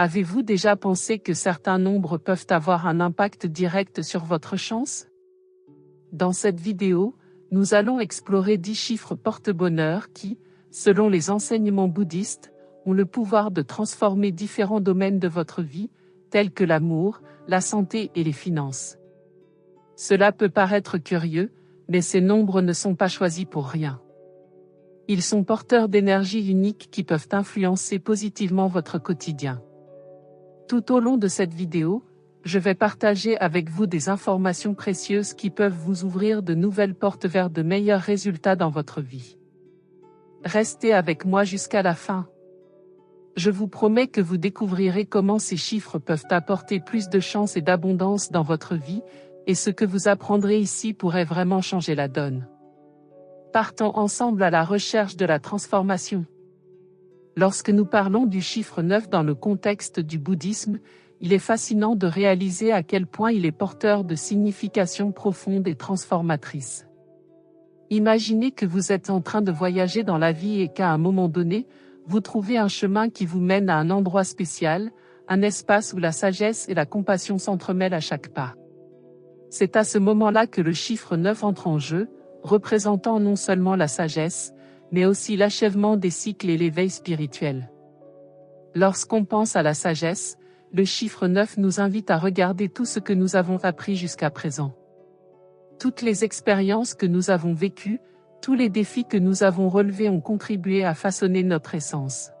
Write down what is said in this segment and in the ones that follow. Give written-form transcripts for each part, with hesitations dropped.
Avez-vous déjà pensé que certains nombres peuvent avoir un impact direct sur votre chance? Dans cette vidéo, nous allons explorer 10 chiffres porte-bonheur qui, selon les enseignements bouddhistes, ont le pouvoir de transformer différents domaines de votre vie, tels que l'amour, la santé et les finances. Cela peut paraître curieux, mais ces nombres ne sont pas choisis pour rien. Ils sont porteurs d'énergie unique qui peuvent influencer positivement votre quotidien. Tout au long de cette vidéo, je vais partager avec vous des informations précieuses qui peuvent vous ouvrir de nouvelles portes vers de meilleurs résultats dans votre vie. Restez avec moi jusqu'à la fin. Je vous promets que vous découvrirez comment ces chiffres peuvent apporter plus de chance et d'abondance dans votre vie, et ce que vous apprendrez ici pourrait vraiment changer la donne. Partons ensemble à la recherche de la transformation. Lorsque nous parlons du chiffre 9 dans le contexte du bouddhisme, il est fascinant de réaliser à quel point il est porteur de signification profonde et transformatrice. Imaginez que vous êtes en train de voyager dans la vie et qu'à un moment donné, vous trouvez un chemin qui vous mène à un endroit spécial, un espace où la sagesse et la compassion s'entremêlent à chaque pas. C'est à ce moment-là que le chiffre 9 entre en jeu, représentant non seulement la sagesse, mais aussi l'achèvement des cycles et l'éveil spirituel. Lorsqu'on pense à la sagesse, le chiffre 9 nous invite à regarder tout ce que nous avons appris jusqu'à présent. Toutes les expériences que nous avons vécues, tous les défis que nous avons relevés ont contribué à façonner notre essence.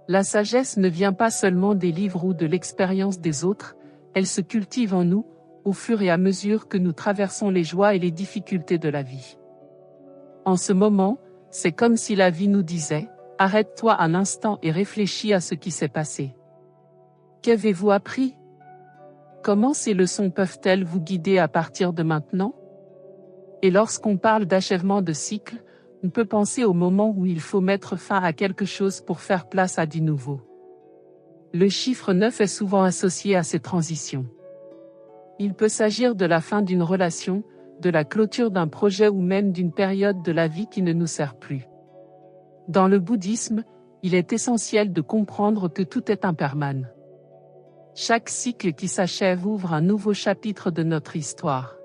La sagesse ne vient pas seulement des livres ou de l'expérience des autres, elle se cultive en nous, au fur et à mesure que nous traversons les joies et les difficultés de la vie. En ce moment, c'est comme si la vie nous disait, arrête-toi un instant et réfléchis à ce qui s'est passé. Qu'avez-vous appris? Comment ces leçons peuvent-elles vous guider à partir de maintenant? Et lorsqu'on parle d'achèvement de cycle, on peut penser au moment où il faut mettre fin à quelque chose pour faire place à du nouveau. Le chiffre 9 est souvent associé à ces transitions. Il peut s'agir de la fin d'une relation, de la clôture d'un projet ou même d'une période de la vie qui ne nous sert plus. Dans le bouddhisme, il est essentiel de comprendre que tout est impermanent. Chaque cycle qui s'achève ouvre un nouveau chapitre de notre histoire.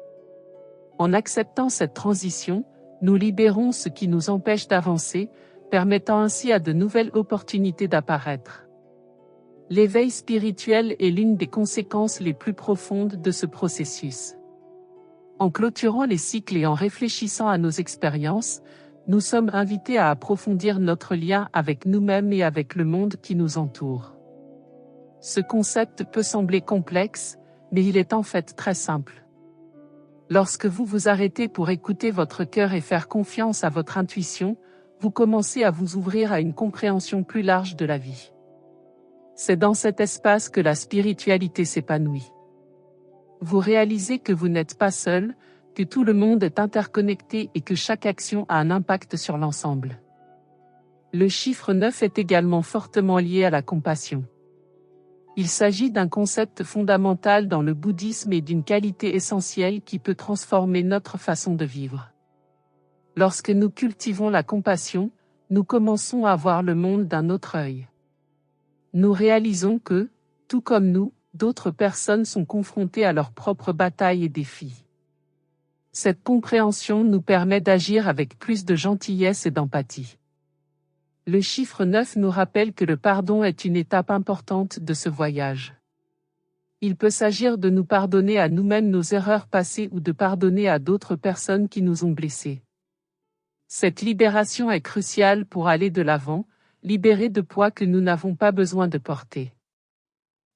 En acceptant cette transition, nous libérons ce qui nous empêche d'avancer, permettant ainsi à de nouvelles opportunités d'apparaître. L'éveil spirituel est l'une des conséquences les plus profondes de ce processus. En clôturant les cycles et en réfléchissant à nos expériences, nous sommes invités à approfondir notre lien avec nous-mêmes et avec le monde qui nous entoure. Ce concept peut sembler complexe, mais il est en fait très simple. Lorsque vous vous arrêtez pour écouter votre cœur et faire confiance à votre intuition, vous commencez à vous ouvrir à une compréhension plus large de la vie. C'est dans cet espace que la spiritualité s'épanouit. Vous réalisez que vous n'êtes pas seul, que tout le monde est interconnecté et que chaque action a un impact sur l'ensemble. Le chiffre 9 est également fortement lié à la compassion. Il s'agit d'un concept fondamental dans le bouddhisme et d'une qualité essentielle qui peut transformer notre façon de vivre. Lorsque nous cultivons la compassion, nous commençons à voir le monde d'un autre œil. Nous réalisons que, tout comme nous, d'autres personnes sont confrontées à leurs propres batailles et défis. Cette compréhension nous permet d'agir avec plus de gentillesse et d'empathie. Le chiffre 9 nous rappelle que le pardon est une étape importante de ce voyage. Il peut s'agir de nous pardonner à nous-mêmes nos erreurs passées ou de pardonner à d'autres personnes qui nous ont blessés. Cette libération est cruciale pour aller de l'avant, libérer de poids que nous n'avons pas besoin de porter.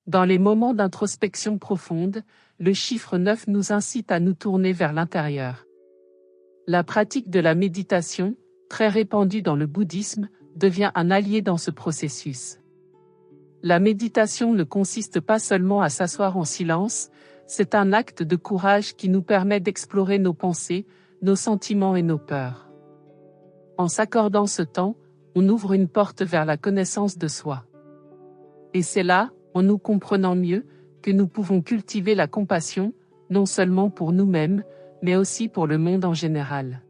Dans les moments d'introspection profonde, le chiffre 9 nous incite à nous tourner vers l'intérieur. La pratique de la méditation, très répandue dans le bouddhisme, devient un allié dans ce processus. La méditation ne consiste pas seulement à s'asseoir en silence, c'est un acte de courage qui nous permet d'explorer nos pensées, nos sentiments et nos peurs. En s'accordant ce temps, on ouvre une porte vers la connaissance de soi. Et c'est là, en nous comprenant mieux, que nous pouvons cultiver la compassion, non seulement pour nous-mêmes, mais aussi pour le monde en général.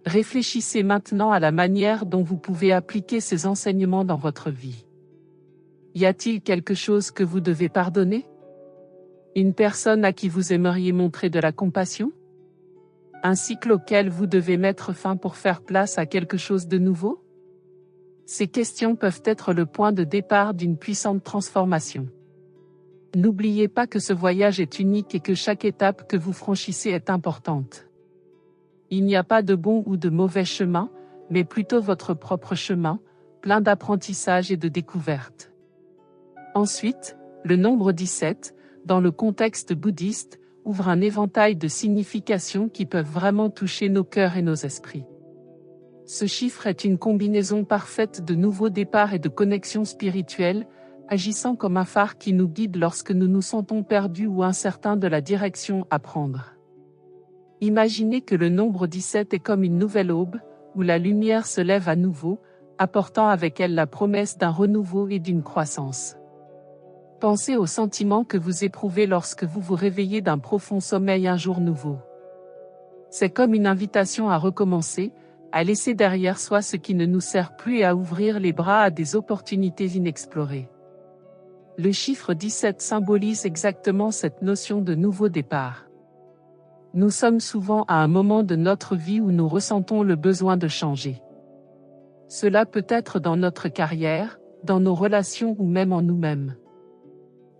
Réfléchissez maintenant à la manière dont vous pouvez appliquer ces enseignements dans votre vie. Y a-t-il quelque chose que vous devez pardonner? Une personne à qui vous aimeriez montrer de la compassion? Un cycle auquel vous devez mettre fin pour faire place à quelque chose de nouveau? Ces questions peuvent être le point de départ d'une puissante transformation. N'oubliez pas que ce voyage est unique et que chaque étape que vous franchissez est importante. Il n'y a pas de bon ou de mauvais chemin, mais plutôt votre propre chemin, plein d'apprentissage et de découvertes. Ensuite, le nombre 17, dans le contexte bouddhiste, ouvre un éventail de significations qui peuvent vraiment toucher nos cœurs et nos esprits. Ce chiffre est une combinaison parfaite de nouveaux départs et de connexions spirituelles, agissant comme un phare qui nous guide lorsque nous nous sentons perdus ou incertains de la direction à prendre. Imaginez que le nombre 17 est comme une nouvelle aube, où la lumière se lève à nouveau, apportant avec elle la promesse d'un renouveau et d'une croissance. Pensez aux sentiments que vous éprouvez lorsque vous vous réveillez d'un profond sommeil un jour nouveau. C'est comme une invitation à recommencer, à laisser derrière soi ce qui ne nous sert plus et à ouvrir les bras à des opportunités inexplorées. Le chiffre 17 symbolise exactement cette notion de nouveau départ. Nous sommes souvent à un moment de notre vie où nous ressentons le besoin de changer. Cela peut être dans notre carrière, dans nos relations ou même en nous-mêmes.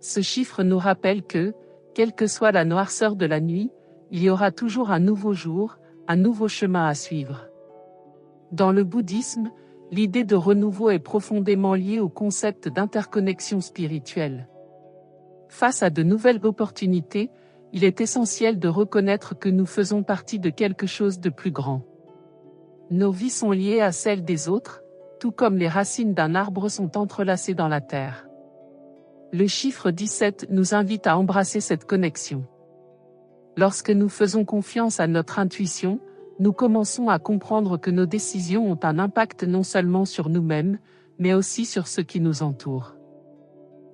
Ce chiffre nous rappelle que, quelle que soit la noirceur de la nuit, il y aura toujours un nouveau jour, un nouveau chemin à suivre. Dans le bouddhisme, l'idée de renouveau est profondément liée au concept d'interconnexion spirituelle. Face à de nouvelles opportunités, il est essentiel de reconnaître que nous faisons partie de quelque chose de plus grand. Nos vies sont liées à celles des autres, tout comme les racines d'un arbre sont entrelacées dans la terre. Le chiffre 17 nous invite à embrasser cette connexion. Lorsque nous faisons confiance à notre intuition, nous commençons à comprendre que nos décisions ont un impact non seulement sur nous-mêmes, mais aussi sur ceux qui nous entourent.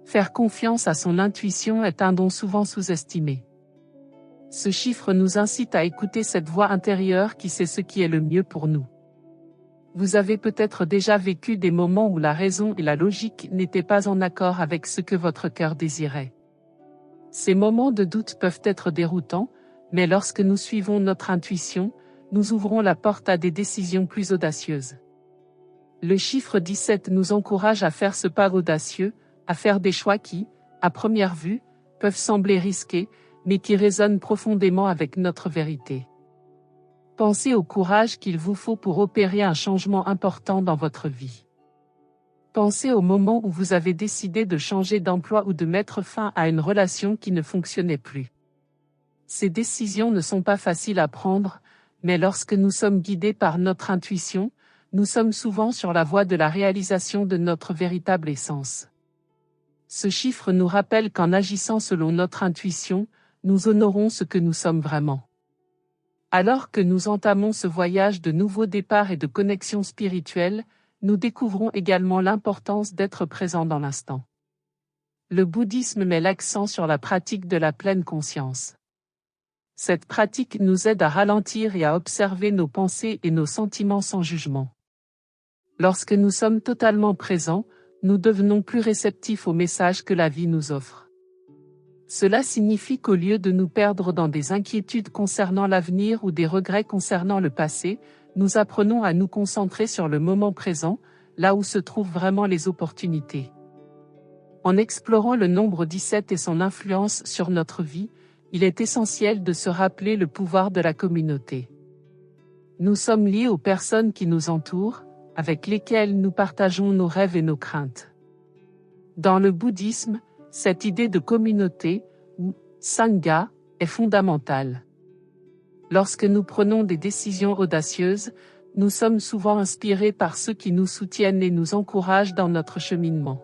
Faire confiance à son intuition est un don souvent sous-estimé. Ce chiffre nous incite à écouter cette voix intérieure qui sait ce qui est le mieux pour nous. Vous avez peut-être déjà vécu des moments où la raison et la logique n'étaient pas en accord avec ce que votre cœur désirait. Ces moments de doute peuvent être déroutants, mais lorsque nous suivons notre intuition, nous ouvrons la porte à des décisions plus audacieuses. Le chiffre 17 nous encourage à faire ce pas audacieux, à faire des choix qui, à première vue, peuvent sembler risqués, mais qui résonnent profondément avec notre vérité. Pensez au courage qu'il vous faut pour opérer un changement important dans votre vie. Pensez au moment où vous avez décidé de changer d'emploi ou de mettre fin à une relation qui ne fonctionnait plus. Ces décisions ne sont pas faciles à prendre, mais lorsque nous sommes guidés par notre intuition, nous sommes souvent sur la voie de la réalisation de notre véritable essence. Ce chiffre nous rappelle qu'en agissant selon notre intuition, nous honorons ce que nous sommes vraiment. Alors que nous entamons ce voyage de nouveaux départs et de connexion spirituelle, nous découvrons également l'importance d'être présent dans l'instant. Le bouddhisme met l'accent sur la pratique de la pleine conscience. Cette pratique nous aide à ralentir et à observer nos pensées et nos sentiments sans jugement. Lorsque nous sommes totalement présents, nous devenons plus réceptifs aux messages que la vie nous offre. Cela signifie qu'au lieu de nous perdre dans des inquiétudes concernant l'avenir ou des regrets concernant le passé, nous apprenons à nous concentrer sur le moment présent, là où se trouvent vraiment les opportunités. En explorant le nombre 17 et son influence sur notre vie, il est essentiel de se rappeler le pouvoir de la communauté. Nous sommes liés aux personnes qui nous entourent, avec lesquelles nous partageons nos rêves et nos craintes. Dans le bouddhisme, cette idée de communauté, ou sangha, est fondamentale. Lorsque nous prenons des décisions audacieuses, nous sommes souvent inspirés par ceux qui nous soutiennent et nous encouragent dans notre cheminement.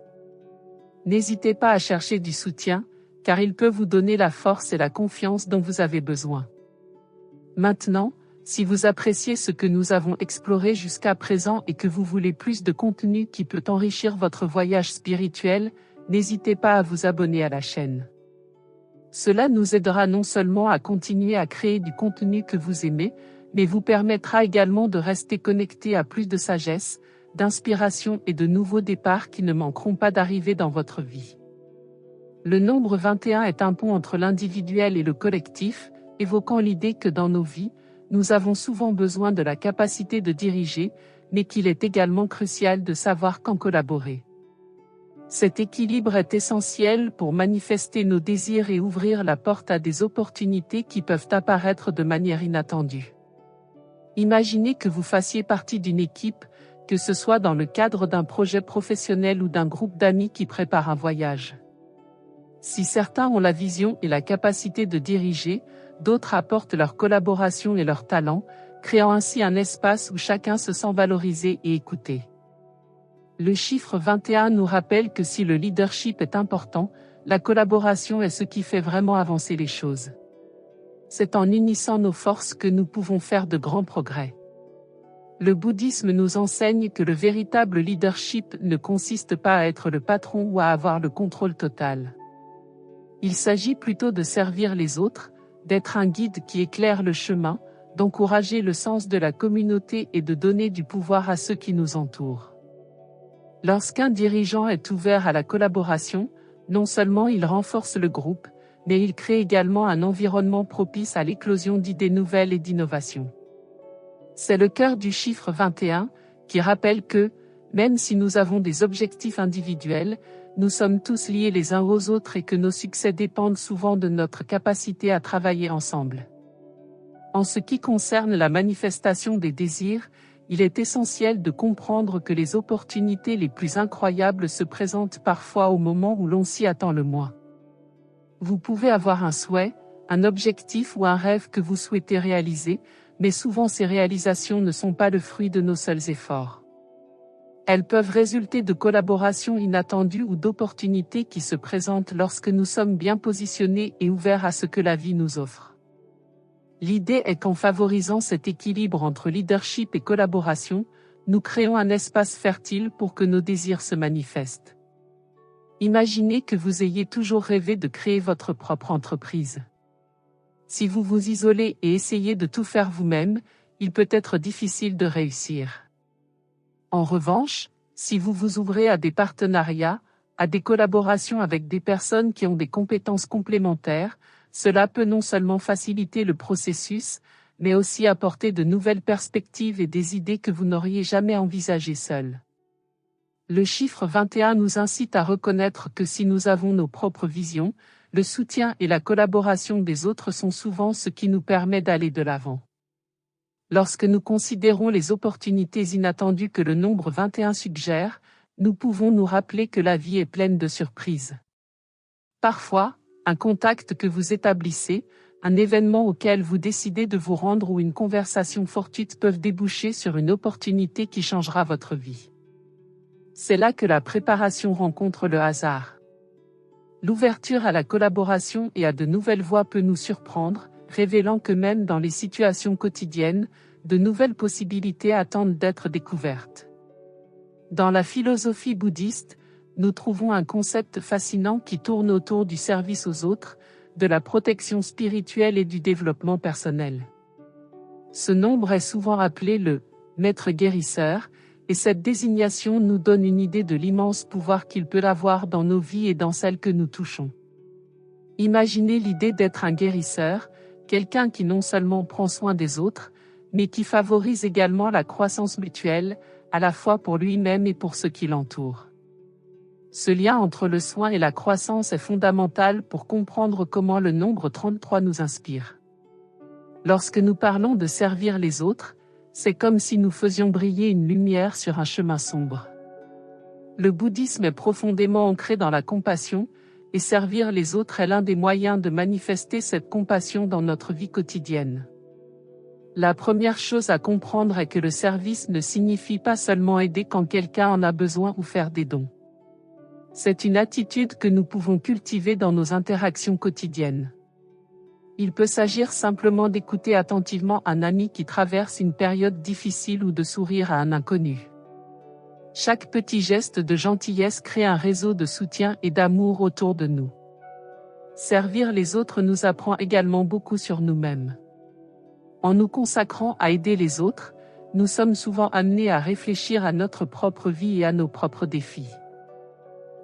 N'hésitez pas à chercher du soutien, car il peut vous donner la force et la confiance dont vous avez besoin. Maintenant, si vous appréciez ce que nous avons exploré jusqu'à présent et que vous voulez plus de contenu qui peut enrichir votre voyage spirituel, n'hésitez pas à vous abonner à la chaîne. Cela nous aidera non seulement à continuer à créer du contenu que vous aimez, mais vous permettra également de rester connecté à plus de sagesse, d'inspiration et de nouveaux départs qui ne manqueront pas d'arriver dans votre vie. Le nombre 21 est un pont entre l'individuel et le collectif, évoquant l'idée que dans nos vies, nous avons souvent besoin de la capacité de diriger, mais qu'il est également crucial de savoir quand collaborer. Cet équilibre est essentiel pour manifester nos désirs et ouvrir la porte à des opportunités qui peuvent apparaître de manière inattendue. Imaginez que vous fassiez partie d'une équipe, que ce soit dans le cadre d'un projet professionnel ou d'un groupe d'amis qui prépare un voyage. Si certains ont la vision et la capacité de diriger, d'autres apportent leur collaboration et leur talent, créant ainsi un espace où chacun se sent valorisé et écouté. Le chiffre 21 nous rappelle que si le leadership est important, la collaboration est ce qui fait vraiment avancer les choses. C'est en unissant nos forces que nous pouvons faire de grands progrès. Le bouddhisme nous enseigne que le véritable leadership ne consiste pas à être le patron ou à avoir le contrôle total. Il s'agit plutôt de servir les autres, d'être un guide qui éclaire le chemin, d'encourager le sens de la communauté et de donner du pouvoir à ceux qui nous entourent. Lorsqu'un dirigeant est ouvert à la collaboration, non seulement il renforce le groupe, mais il crée également un environnement propice à l'éclosion d'idées nouvelles et d'innovations. C'est le cœur du chiffre 21, qui rappelle que, même si nous avons des objectifs individuels, nous sommes tous liés les uns aux autres et que nos succès dépendent souvent de notre capacité à travailler ensemble. En ce qui concerne la manifestation des désirs, il est essentiel de comprendre que les opportunités les plus incroyables se présentent parfois au moment où l'on s'y attend le moins. Vous pouvez avoir un souhait, un objectif ou un rêve que vous souhaitez réaliser, mais souvent ces réalisations ne sont pas le fruit de nos seuls efforts. Elles peuvent résulter de collaborations inattendues ou d'opportunités qui se présentent lorsque nous sommes bien positionnés et ouverts à ce que la vie nous offre. L'idée est qu'en favorisant cet équilibre entre leadership et collaboration, nous créons un espace fertile pour que nos désirs se manifestent. Imaginez que vous ayez toujours rêvé de créer votre propre entreprise. Si vous vous isolez et essayez de tout faire vous-même, il peut être difficile de réussir. En revanche, si vous vous ouvrez à des partenariats, à des collaborations avec des personnes qui ont des compétences complémentaires, cela peut non seulement faciliter le processus, mais aussi apporter de nouvelles perspectives et des idées que vous n'auriez jamais envisagées seul. Le chiffre 21 nous incite à reconnaître que si nous avons nos propres visions, le soutien et la collaboration des autres sont souvent ce qui nous permet d'aller de l'avant. Lorsque nous considérons les opportunités inattendues que le nombre 21 suggère, nous pouvons nous rappeler que la vie est pleine de surprises. Parfois, un contact que vous établissez, un événement auquel vous décidez de vous rendre ou une conversation fortuite peuvent déboucher sur une opportunité qui changera votre vie. C'est là que la préparation rencontre le hasard. L'ouverture à la collaboration et à de nouvelles voies peut nous surprendre, révélant que même dans les situations quotidiennes, de nouvelles possibilités attendent d'être découvertes. Dans la philosophie bouddhiste, nous trouvons un concept fascinant qui tourne autour du service aux autres, de la protection spirituelle et du développement personnel. Ce nombre est souvent appelé le « maître guérisseur », et cette désignation nous donne une idée de l'immense pouvoir qu'il peut avoir dans nos vies et dans celles que nous touchons. Imaginez l'idée d'être un guérisseur, quelqu'un qui non seulement prend soin des autres, mais qui favorise également la croissance mutuelle, à la fois pour lui-même et pour ceux qui l'entourent. Ce lien entre le soin et la croissance est fondamental pour comprendre comment le nombre 33 nous inspire. Lorsque nous parlons de servir les autres, c'est comme si nous faisions briller une lumière sur un chemin sombre. Le bouddhisme est profondément ancré dans la compassion, et servir les autres est l'un des moyens de manifester cette compassion dans notre vie quotidienne. La première chose à comprendre est que le service ne signifie pas seulement aider quand quelqu'un en a besoin ou faire des dons. C'est une attitude que nous pouvons cultiver dans nos interactions quotidiennes. Il peut s'agir simplement d'écouter attentivement un ami qui traverse une période difficile ou de sourire à un inconnu. Chaque petit geste de gentillesse crée un réseau de soutien et d'amour autour de nous. Servir les autres nous apprend également beaucoup sur nous-mêmes. En nous consacrant à aider les autres, nous sommes souvent amenés à réfléchir à notre propre vie et à nos propres défis.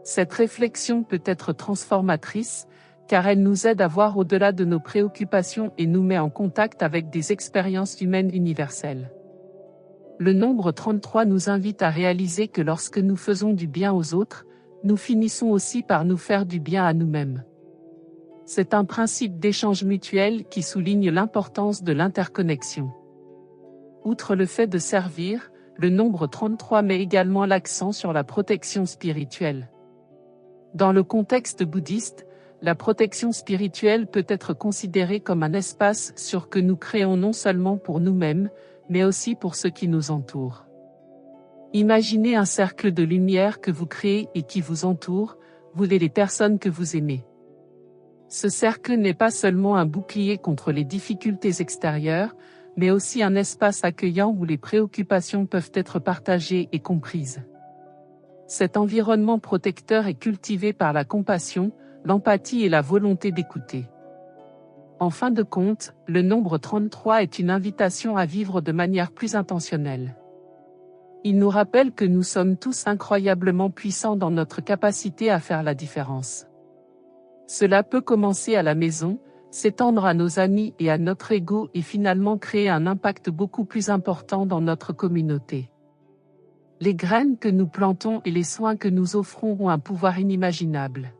Cette réflexion peut être transformatrice, car elle nous aide à voir au-delà de nos préoccupations et nous met en contact avec des expériences humaines universelles. Le nombre 33 nous invite à réaliser que lorsque nous faisons du bien aux autres, nous finissons aussi par nous faire du bien à nous-mêmes. C'est un principe d'échange mutuel qui souligne l'importance de l'interconnexion. Outre le fait de servir, le nombre 33 met également l'accent sur la protection spirituelle. Dans le contexte bouddhiste, la protection spirituelle peut être considérée comme un espace sûr que nous créons non seulement pour nous-mêmes, mais aussi pour ceux qui nous entourent. Imaginez un cercle de lumière que vous créez et qui vous entoure, vous et les personnes que vous aimez. Ce cercle n'est pas seulement un bouclier contre les difficultés extérieures, mais aussi un espace accueillant où les préoccupations peuvent être partagées et comprises. Cet environnement protecteur est cultivé par la compassion, l'empathie et la volonté d'écouter. En fin de compte, le nombre 33 est une invitation à vivre de manière plus intentionnelle. Il nous rappelle que nous sommes tous incroyablement puissants dans notre capacité à faire la différence. Cela peut commencer à la maison, s'étendre à nos amis et à notre ego et finalement créer un impact beaucoup plus important dans notre communauté. Les graines que nous plantons et les soins que nous offrons ont un pouvoir inimaginable.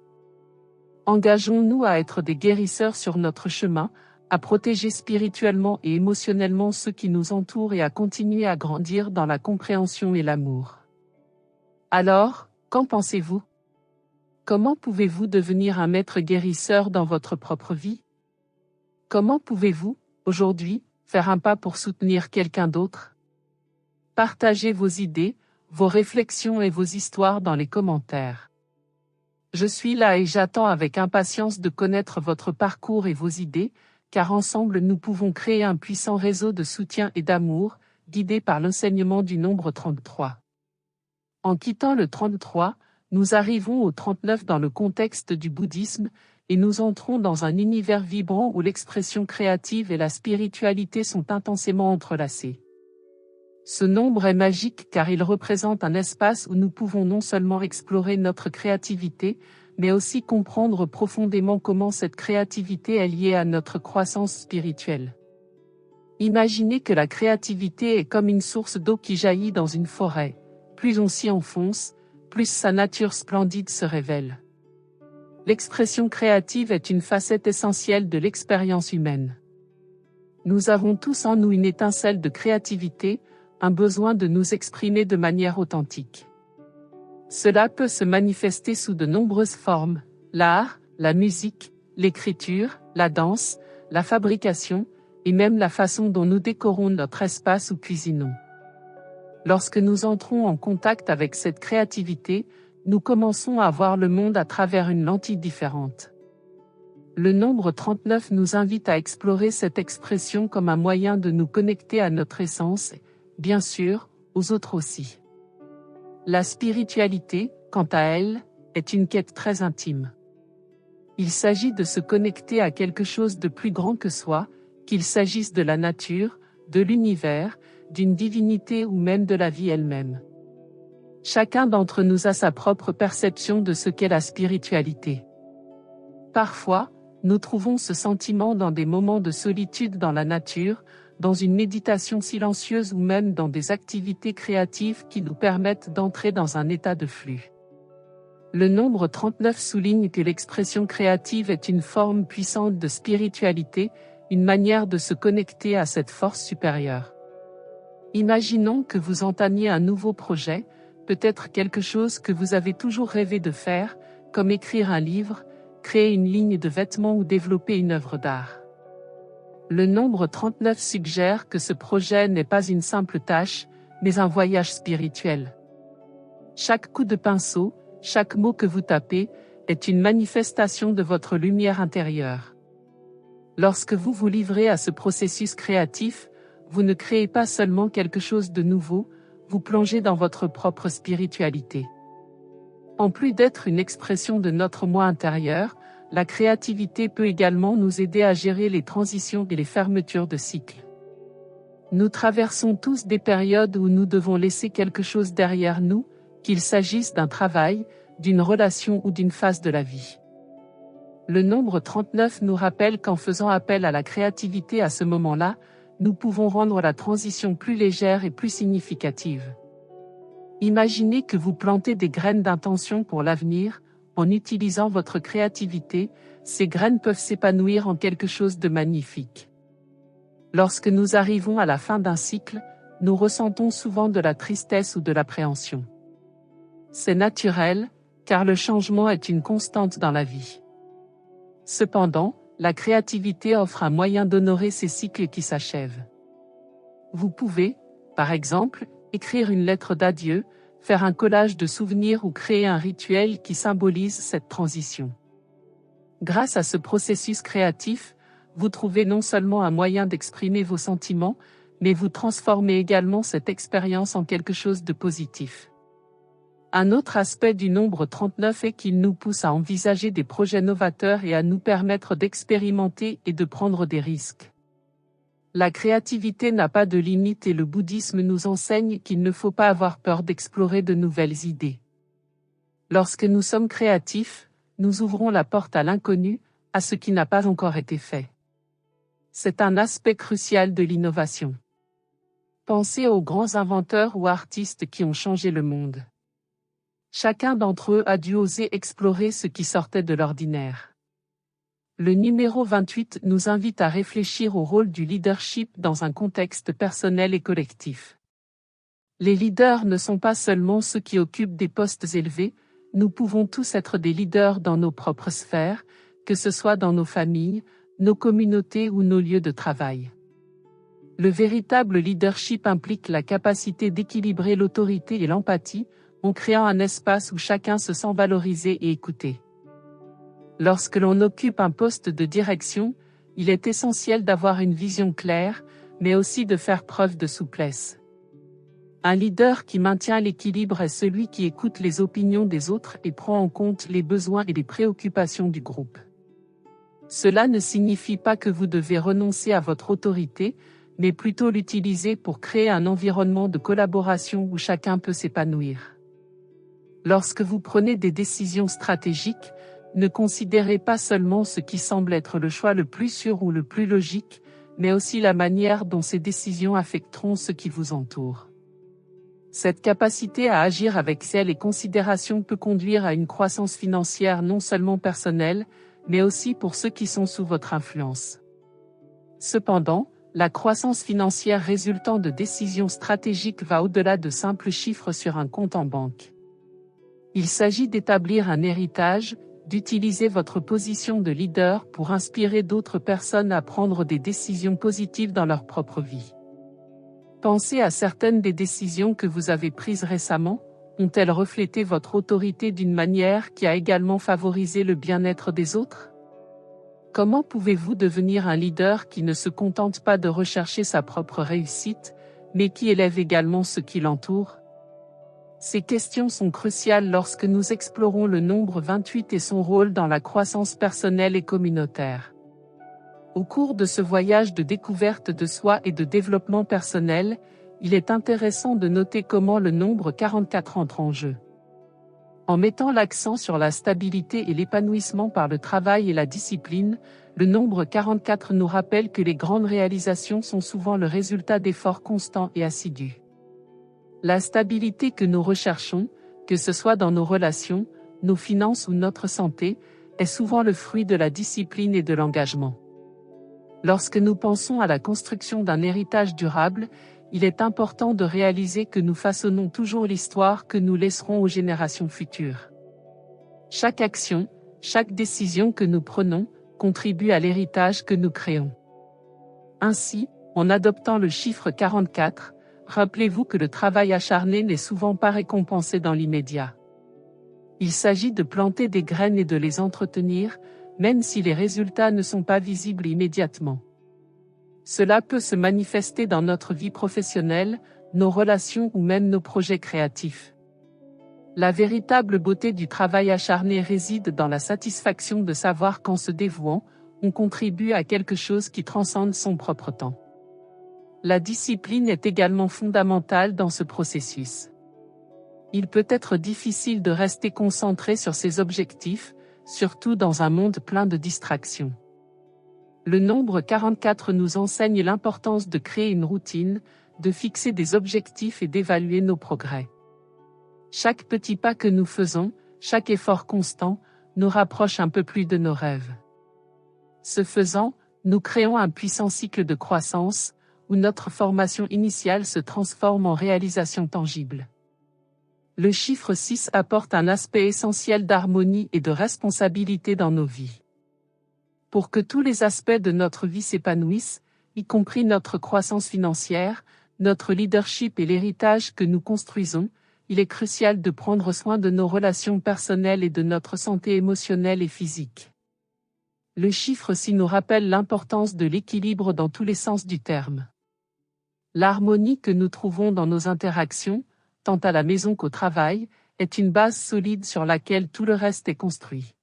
Engageons-nous à être des guérisseurs sur notre chemin, à protéger spirituellement et émotionnellement ceux qui nous entourent et à continuer à grandir dans la compréhension et l'amour. Alors, qu'en pensez-vous? Comment pouvez-vous devenir un maître guérisseur dans votre propre vie? Comment pouvez-vous, aujourd'hui, faire un pas pour soutenir quelqu'un d'autre? Partagez vos idées, vos réflexions et vos histoires dans les commentaires. Je suis là et j'attends avec impatience de connaître votre parcours et vos idées, car ensemble nous pouvons créer un puissant réseau de soutien et d'amour, guidé par l'enseignement du nombre 33. En quittant le 33, nous arrivons au 39 dans le contexte du bouddhisme, et nous entrons dans un univers vibrant où l'expression créative et la spiritualité sont intensément entrelacées. Ce nombre est magique car il représente un espace où nous pouvons non seulement explorer notre créativité, mais aussi comprendre profondément comment cette créativité est liée à notre croissance spirituelle. Imaginez que la créativité est comme une source d'eau qui jaillit dans une forêt. Plus on s'y enfonce, plus sa nature splendide se révèle. L'expression créative est une facette essentielle de l'expérience humaine. Nous avons tous en nous une étincelle de créativité, un besoin de nous exprimer de manière authentique. Cela peut se manifester sous de nombreuses formes, l'art, la musique, l'écriture, la danse, la fabrication, et même la façon dont nous décorons notre espace ou cuisinons. Lorsque nous entrons en contact avec cette créativité, nous commençons à voir le monde à travers une lentille différente. Le nombre 39 nous invite à explorer cette expression comme un moyen de nous connecter à notre essence, bien sûr, aux autres aussi. La spiritualité, quant à elle, est une quête très intime. Il s'agit de se connecter à quelque chose de plus grand que soi, qu'il s'agisse de la nature, de l'univers, d'une divinité ou même de la vie elle-même. Chacun d'entre nous a sa propre perception de ce qu'est la spiritualité. Parfois, nous trouvons ce sentiment dans des moments de solitude dans la nature, dans une méditation silencieuse ou même dans des activités créatives qui nous permettent d'entrer dans un état de flux. Le nombre 39 souligne que l'expression créative est une forme puissante de spiritualité, une manière de se connecter à cette force supérieure. Imaginons que vous entamiez un nouveau projet, peut-être quelque chose que vous avez toujours rêvé de faire, comme écrire un livre, créer une ligne de vêtements ou développer une œuvre d'art. Le nombre 39 suggère que ce projet n'est pas une simple tâche, mais un voyage spirituel. Chaque coup de pinceau, chaque mot que vous tapez, est une manifestation de votre lumière intérieure. Lorsque vous vous livrez à ce processus créatif, vous ne créez pas seulement quelque chose de nouveau, vous plongez dans votre propre spiritualité. En plus d'être une expression de notre moi intérieur, la créativité peut également nous aider à gérer les transitions et les fermetures de cycles. Nous traversons tous des périodes où nous devons laisser quelque chose derrière nous, qu'il s'agisse d'un travail, d'une relation ou d'une phase de la vie. Le nombre 39 nous rappelle qu'en faisant appel à la créativité à ce moment-là, nous pouvons rendre la transition plus légère et plus significative. Imaginez que vous plantez des graines d'intention pour l'avenir. En utilisant votre créativité, ces graines peuvent s'épanouir en quelque chose de magnifique. Lorsque nous arrivons à la fin d'un cycle, nous ressentons souvent de la tristesse ou de l'appréhension. C'est naturel, car le changement est une constante dans la vie. Cependant, la créativité offre un moyen d'honorer ces cycles qui s'achèvent. Vous pouvez, par exemple, écrire une lettre d'adieu, faire un collage de souvenirs ou créer un rituel qui symbolise cette transition. Grâce à ce processus créatif, vous trouvez non seulement un moyen d'exprimer vos sentiments, mais vous transformez également cette expérience en quelque chose de positif. Un autre aspect du nombre 39 est qu'il nous pousse à envisager des projets novateurs et à nous permettre d'expérimenter et de prendre des risques. La créativité n'a pas de limite et le bouddhisme nous enseigne qu'il ne faut pas avoir peur d'explorer de nouvelles idées. Lorsque nous sommes créatifs, nous ouvrons la porte à l'inconnu, à ce qui n'a pas encore été fait. C'est un aspect crucial de l'innovation. Pensez aux grands inventeurs ou artistes qui ont changé le monde. Chacun d'entre eux a dû oser explorer ce qui sortait de l'ordinaire. Le numéro 28 nous invite à réfléchir au rôle du leadership dans un contexte personnel et collectif. Les leaders ne sont pas seulement ceux qui occupent des postes élevés, nous pouvons tous être des leaders dans nos propres sphères, que ce soit dans nos familles, nos communautés ou nos lieux de travail. Le véritable leadership implique la capacité d'équilibrer l'autorité et l'empathie, en créant un espace où chacun se sent valorisé et écouté. Lorsque l'on occupe un poste de direction, il est essentiel d'avoir une vision claire, mais aussi de faire preuve de souplesse. Un leader qui maintient l'équilibre est celui qui écoute les opinions des autres et prend en compte les besoins et les préoccupations du groupe. Cela ne signifie pas que vous devez renoncer à votre autorité, mais plutôt l'utiliser pour créer un environnement de collaboration où chacun peut s'épanouir. Lorsque vous prenez des décisions stratégiques, ne considérez pas seulement ce qui semble être le choix le plus sûr ou le plus logique, mais aussi la manière dont ces décisions affecteront ceux qui vous entourent. Cette capacité à agir avec zèle et considération peut conduire à une croissance financière non seulement personnelle, mais aussi pour ceux qui sont sous votre influence. Cependant, la croissance financière résultant de décisions stratégiques va au-delà de simples chiffres sur un compte en banque. Il s'agit d'établir un héritage, d'utiliser votre position de leader pour inspirer d'autres personnes à prendre des décisions positives dans leur propre vie. Pensez à certaines des décisions que vous avez prises récemment, ont-elles reflété votre autorité d'une manière qui a également favorisé le bien-être des autres ? Comment pouvez-vous devenir un leader qui ne se contente pas de rechercher sa propre réussite, mais qui élève également ceux qui l'entourent ? Ces questions sont cruciales lorsque nous explorons le nombre 28 et son rôle dans la croissance personnelle et communautaire. Au cours de ce voyage de découverte de soi et de développement personnel, il est intéressant de noter comment le nombre 44 entre en jeu. En mettant l'accent sur la stabilité et l'épanouissement par le travail et la discipline, le nombre 44 nous rappelle que les grandes réalisations sont souvent le résultat d'efforts constants et assidus. La stabilité que nous recherchons, que ce soit dans nos relations, nos finances ou notre santé, est souvent le fruit de la discipline et de l'engagement. Lorsque nous pensons à la construction d'un héritage durable, il est important de réaliser que nous façonnons toujours l'histoire que nous laisserons aux générations futures. Chaque action, chaque décision que nous prenons, contribue à l'héritage que nous créons. Ainsi, en adoptant le chiffre 44, rappelez-vous que le travail acharné n'est souvent pas récompensé dans l'immédiat. Il s'agit de planter des graines et de les entretenir, même si les résultats ne sont pas visibles immédiatement. Cela peut se manifester dans notre vie professionnelle, nos relations ou même nos projets créatifs. La véritable beauté du travail acharné réside dans la satisfaction de savoir qu'en se dévouant, on contribue à quelque chose qui transcende son propre temps. La discipline est également fondamentale dans ce processus. Il peut être difficile de rester concentré sur ses objectifs, surtout dans un monde plein de distractions. Le nombre 44 nous enseigne l'importance de créer une routine, de fixer des objectifs et d'évaluer nos progrès. Chaque petit pas que nous faisons, chaque effort constant, nous rapproche un peu plus de nos rêves. Ce faisant, nous créons un puissant cycle de croissance, où notre formation initiale se transforme en réalisation tangible. Le chiffre 6 apporte un aspect essentiel d'harmonie et de responsabilité dans nos vies. Pour que tous les aspects de notre vie s'épanouissent, y compris notre croissance financière, notre leadership et l'héritage que nous construisons, il est crucial de prendre soin de nos relations personnelles et de notre santé émotionnelle et physique. Le chiffre 6 nous rappelle l'importance de l'équilibre dans tous les sens du terme. L'harmonie que nous trouvons dans nos interactions, tant à la maison qu'au travail, est une base solide sur laquelle tout le reste est construit.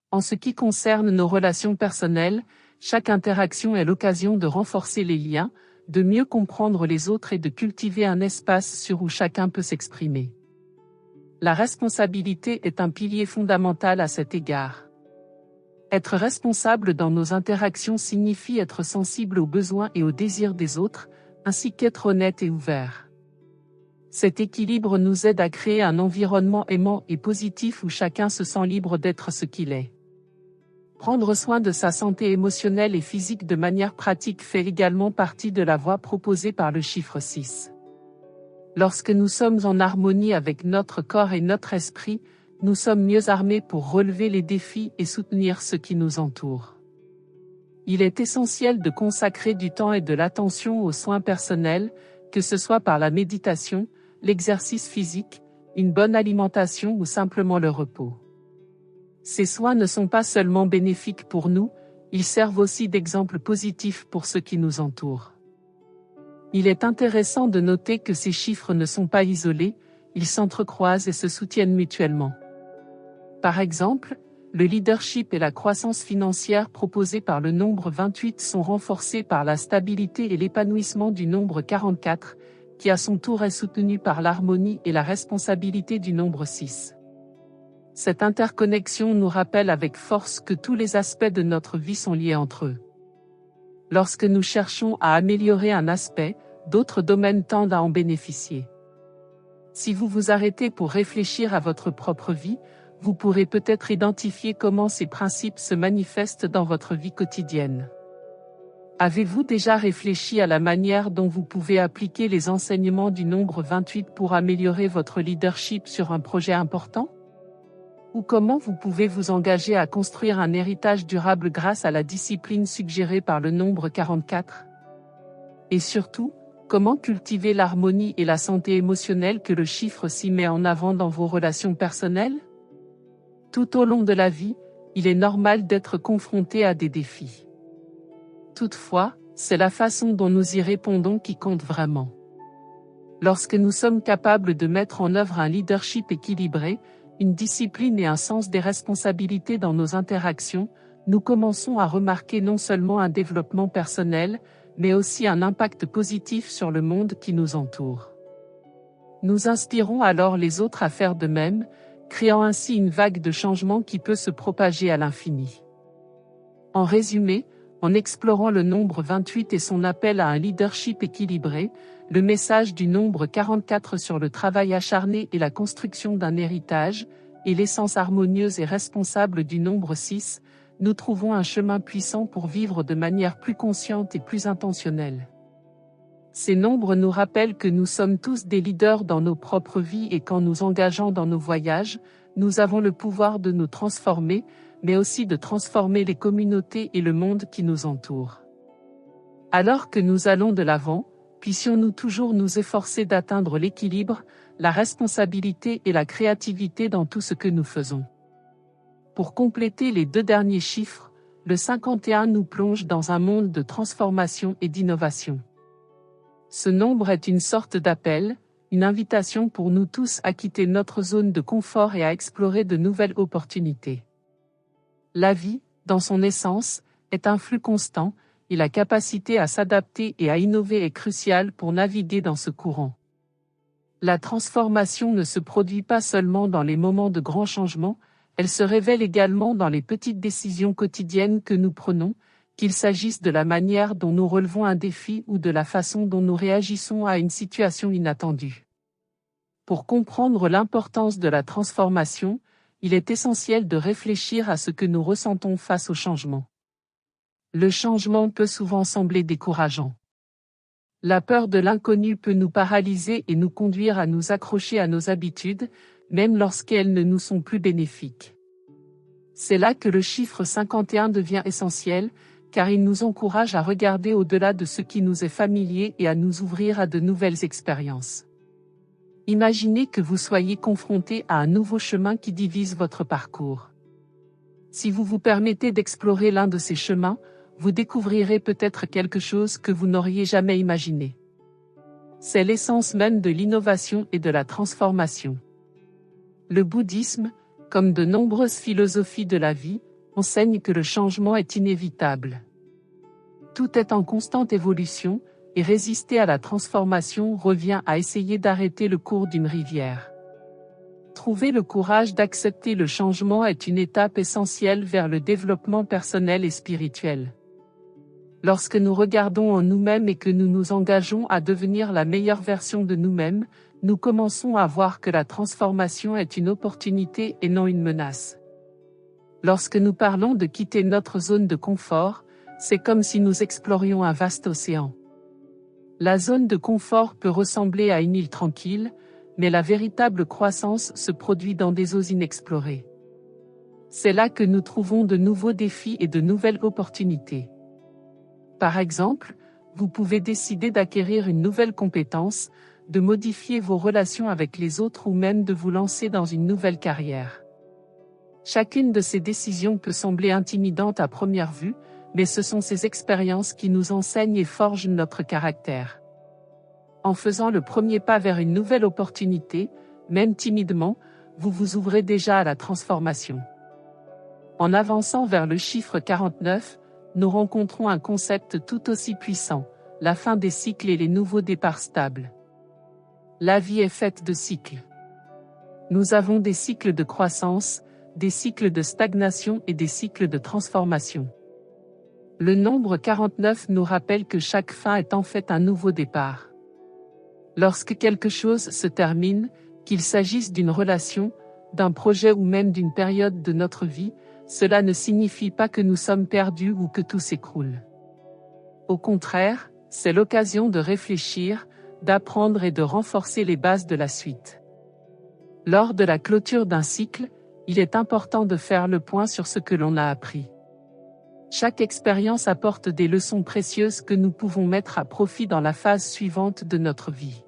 En ce qui concerne nos relations personnelles, chaque interaction est l'occasion de renforcer les liens, de mieux comprendre les autres et de cultiver un espace où chacun peut s'exprimer. La responsabilité est un pilier fondamental à cet égard. Être responsable dans nos interactions signifie être sensible aux besoins et aux désirs des autres, ainsi qu'être honnête et ouvert. Cet équilibre nous aide à créer un environnement aimant et positif où chacun se sent libre d'être ce qu'il est. Prendre soin de sa santé émotionnelle et physique de manière pratique fait également partie de la voie proposée par le chiffre 6. Lorsque nous sommes en harmonie avec notre corps et notre esprit, nous sommes mieux armés pour relever les défis et soutenir ceux qui nous entourent. Il est essentiel de consacrer du temps et de l'attention aux soins personnels, que ce soit par la méditation, l'exercice physique, une bonne alimentation ou simplement le repos. Ces soins ne sont pas seulement bénéfiques pour nous, ils servent aussi d'exemple positif pour ceux qui nous entourent. Il est intéressant de noter que ces chiffres ne sont pas isolés, ils s'entrecroisent et se soutiennent mutuellement. Par exemple, le leadership et la croissance financière proposés par le nombre 28 sont renforcés par la stabilité et l'épanouissement du nombre 44, qui à son tour est soutenu par l'harmonie et la responsabilité du nombre 6. Cette interconnexion nous rappelle avec force que tous les aspects de notre vie sont liés entre eux. Lorsque nous cherchons à améliorer un aspect, d'autres domaines tendent à en bénéficier. Si vous vous arrêtez pour réfléchir à votre propre vie, vous pourrez peut-être identifier comment ces principes se manifestent dans votre vie quotidienne. Avez-vous déjà réfléchi à la manière dont vous pouvez appliquer les enseignements du nombre 28 pour améliorer votre leadership sur un projet important ? Ou comment vous pouvez vous engager à construire un héritage durable grâce à la discipline suggérée par le nombre 44 ? Et surtout, comment cultiver l'harmonie et la santé émotionnelle que le chiffre 6 met en avant dans vos relations personnelles ? Tout au long de la vie, il est normal d'être confronté à des défis. Toutefois, c'est la façon dont nous y répondons qui compte vraiment. Lorsque nous sommes capables de mettre en œuvre un leadership équilibré, une discipline et un sens des responsabilités dans nos interactions, nous commençons à remarquer non seulement un développement personnel, mais aussi un impact positif sur le monde qui nous entoure. Nous inspirons alors les autres à faire de même, créant ainsi une vague de changement qui peut se propager à l'infini. En résumé, en explorant le nombre 28 et son appel à un leadership équilibré, le message du nombre 44 sur le travail acharné et la construction d'un héritage, et l'essence harmonieuse et responsable du nombre 6, nous trouvons un chemin puissant pour vivre de manière plus consciente et plus intentionnelle. Ces nombres nous rappellent que nous sommes tous des leaders dans nos propres vies et qu'en nous engageant dans nos voyages, nous avons le pouvoir de nous transformer, mais aussi de transformer les communautés et le monde qui nous entoure. Alors que nous allons de l'avant, puissions-nous toujours nous efforcer d'atteindre l'équilibre, la responsabilité et la créativité dans tout ce que nous faisons. Pour compléter les deux derniers chiffres, le 51 nous plonge dans un monde de transformation et d'innovation. Ce nombre est une sorte d'appel, une invitation pour nous tous à quitter notre zone de confort et à explorer de nouvelles opportunités. La vie, dans son essence, est un flux constant, et la capacité à s'adapter et à innover est cruciale pour naviguer dans ce courant. La transformation ne se produit pas seulement dans les moments de grands changements, elle se révèle également dans les petites décisions quotidiennes que nous prenons, qu'il s'agisse de la manière dont nous relevons un défi ou de la façon dont nous réagissons à une situation inattendue. Pour comprendre l'importance de la transformation, il est essentiel de réfléchir à ce que nous ressentons face au changement. Le changement peut souvent sembler décourageant. La peur de l'inconnu peut nous paralyser et nous conduire à nous accrocher à nos habitudes, même lorsqu'elles ne nous sont plus bénéfiques. C'est là que le chiffre 51 devient essentiel, car il nous encourage à regarder au-delà de ce qui nous est familier et à nous ouvrir à de nouvelles expériences. Imaginez que vous soyez confronté à un nouveau chemin qui divise votre parcours. Si vous vous permettez d'explorer l'un de ces chemins, vous découvrirez peut-être quelque chose que vous n'auriez jamais imaginé. C'est l'essence même de l'innovation et de la transformation. Le bouddhisme, comme de nombreuses philosophies de la vie, enseigne que le changement est inévitable. Tout est en constante évolution, et résister à la transformation revient à essayer d'arrêter le cours d'une rivière. Trouver le courage d'accepter le changement est une étape essentielle vers le développement personnel et spirituel. Lorsque nous regardons en nous-mêmes et que nous nous engageons à devenir la meilleure version de nous-mêmes, nous commençons à voir que la transformation est une opportunité et non une menace. Lorsque nous parlons de quitter notre zone de confort, c'est comme si nous explorions un vaste océan. La zone de confort peut ressembler à une île tranquille, mais la véritable croissance se produit dans des eaux inexplorées. C'est là que nous trouvons de nouveaux défis et de nouvelles opportunités. Par exemple, vous pouvez décider d'acquérir une nouvelle compétence, de modifier vos relations avec les autres ou même de vous lancer dans une nouvelle carrière. Chacune de ces décisions peut sembler intimidante à première vue, mais ce sont ces expériences qui nous enseignent et forgent notre caractère. En faisant le premier pas vers une nouvelle opportunité, même timidement, vous vous ouvrez déjà à la transformation. En avançant vers le chiffre 49, nous rencontrons un concept tout aussi puissant, la fin des cycles et les nouveaux départs stables. La vie est faite de cycles. Nous avons des cycles de croissance, des cycles de stagnation et des cycles de transformation. Le nombre 49 nous rappelle que chaque fin est en fait un nouveau départ. Lorsque quelque chose se termine, qu'il s'agisse d'une relation, d'un projet ou même d'une période de notre vie, cela ne signifie pas que nous sommes perdus ou que tout s'écroule. Au contraire, c'est l'occasion de réfléchir, d'apprendre et de renforcer les bases de la suite. Lors de la clôture d'un cycle, il est important de faire le point sur ce que l'on a appris. Chaque expérience apporte des leçons précieuses que nous pouvons mettre à profit dans la phase suivante de notre vie.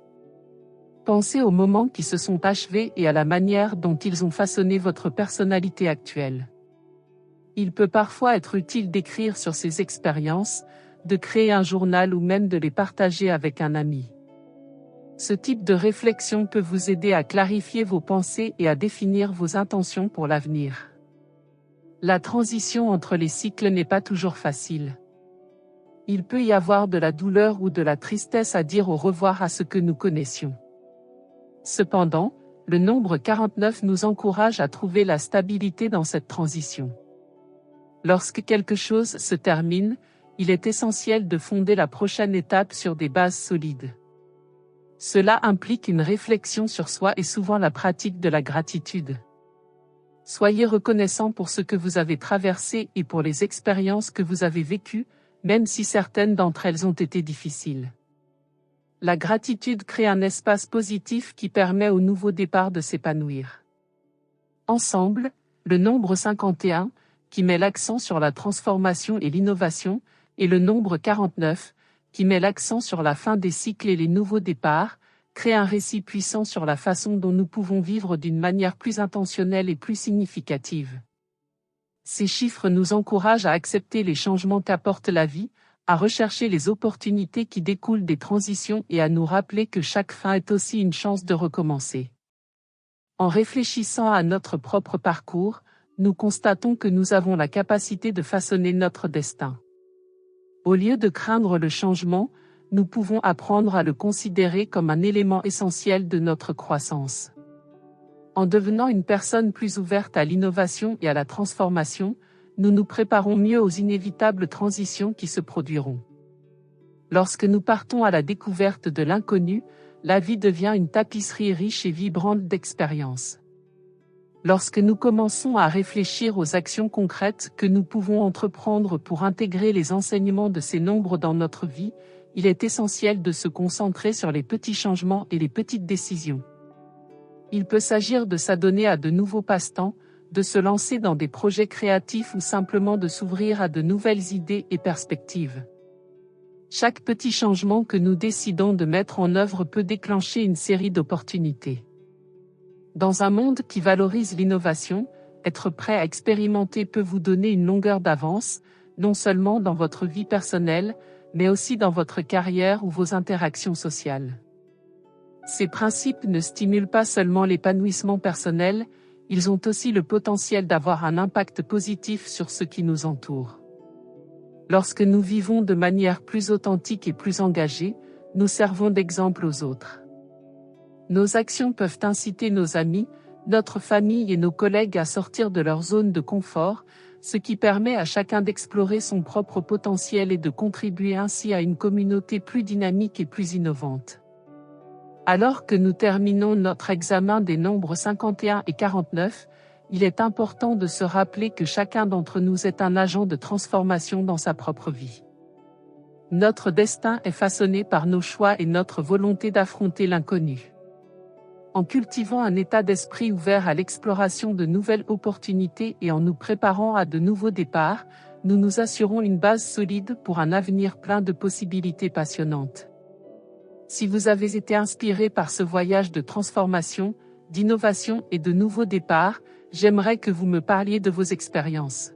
Pensez aux moments qui se sont achevés et à la manière dont ils ont façonné votre personnalité actuelle. Il peut parfois être utile d'écrire sur ces expériences, de créer un journal ou même de les partager avec un ami. Ce type de réflexion peut vous aider à clarifier vos pensées et à définir vos intentions pour l'avenir. La transition entre les cycles n'est pas toujours facile. Il peut y avoir de la douleur ou de la tristesse à dire au revoir à ce que nous connaissions. Cependant, le nombre 49 nous encourage à trouver la stabilité dans cette transition. Lorsque quelque chose se termine, il est essentiel de fonder la prochaine étape sur des bases solides. Cela implique une réflexion sur soi et souvent la pratique de la gratitude. Soyez reconnaissant pour ce que vous avez traversé et pour les expériences que vous avez vécues, même si certaines d'entre elles ont été difficiles. La gratitude crée un espace positif qui permet au nouveau départ de s'épanouir. Ensemble, le nombre 51, qui met l'accent sur la transformation et l'innovation, et le nombre 49, qui met l'accent sur la fin des cycles et les nouveaux départs, crée un récit puissant sur la façon dont nous pouvons vivre d'une manière plus intentionnelle et plus significative. Ces chiffres nous encouragent à accepter les changements qu'apporte la vie, à rechercher les opportunités qui découlent des transitions et à nous rappeler que chaque fin est aussi une chance de recommencer. En réfléchissant à notre propre parcours, nous constatons que nous avons la capacité de façonner notre destin. Au lieu de craindre le changement, nous pouvons apprendre à le considérer comme un élément essentiel de notre croissance. En devenant une personne plus ouverte à l'innovation et à la transformation, nous nous préparons mieux aux inévitables transitions qui se produiront. Lorsque nous partons à la découverte de l'inconnu, la vie devient une tapisserie riche et vibrante d'expériences. Lorsque nous commençons à réfléchir aux actions concrètes que nous pouvons entreprendre pour intégrer les enseignements de ces nombres dans notre vie, il est essentiel de se concentrer sur les petits changements et les petites décisions. Il peut s'agir de s'adonner à de nouveaux passe-temps, de se lancer dans des projets créatifs ou simplement de s'ouvrir à de nouvelles idées et perspectives. Chaque petit changement que nous décidons de mettre en œuvre peut déclencher une série d'opportunités. Dans un monde qui valorise l'innovation, être prêt à expérimenter peut vous donner une longueur d'avance, non seulement dans votre vie personnelle, mais aussi dans votre carrière ou vos interactions sociales. Ces principes ne stimulent pas seulement l'épanouissement personnel, ils ont aussi le potentiel d'avoir un impact positif sur ce qui nous entoure. Lorsque nous vivons de manière plus authentique et plus engagée, nous servons d'exemple aux autres. Nos actions peuvent inciter nos amis, notre famille et nos collègues à sortir de leur zone de confort, ce qui permet à chacun d'explorer son propre potentiel et de contribuer ainsi à une communauté plus dynamique et plus innovante. Alors que nous terminons notre examen des nombres 51 et 49, il est important de se rappeler que chacun d'entre nous est un agent de transformation dans sa propre vie. Notre destin est façonné par nos choix et notre volonté d'affronter l'inconnu. En cultivant un état d'esprit ouvert à l'exploration de nouvelles opportunités et en nous préparant à de nouveaux départs, nous nous assurons une base solide pour un avenir plein de possibilités passionnantes. Si vous avez été inspiré par ce voyage de transformation, d'innovation et de nouveaux départs, j'aimerais que vous me parliez de vos expériences.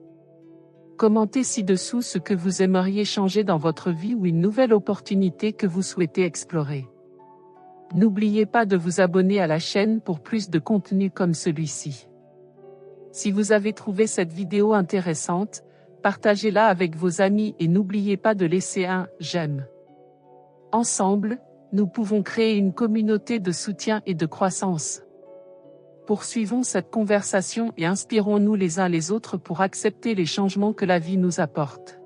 Commentez ci-dessous ce que vous aimeriez changer dans votre vie ou une nouvelle opportunité que vous souhaitez explorer. N'oubliez pas de vous abonner à la chaîne pour plus de contenu comme celui-ci. Si vous avez trouvé cette vidéo intéressante, partagez-la avec vos amis et n'oubliez pas de laisser un « j'aime ». Ensemble, nous pouvons créer une communauté de soutien et de croissance. Poursuivons cette conversation et inspirons-nous les uns les autres pour accepter les changements que la vie nous apporte.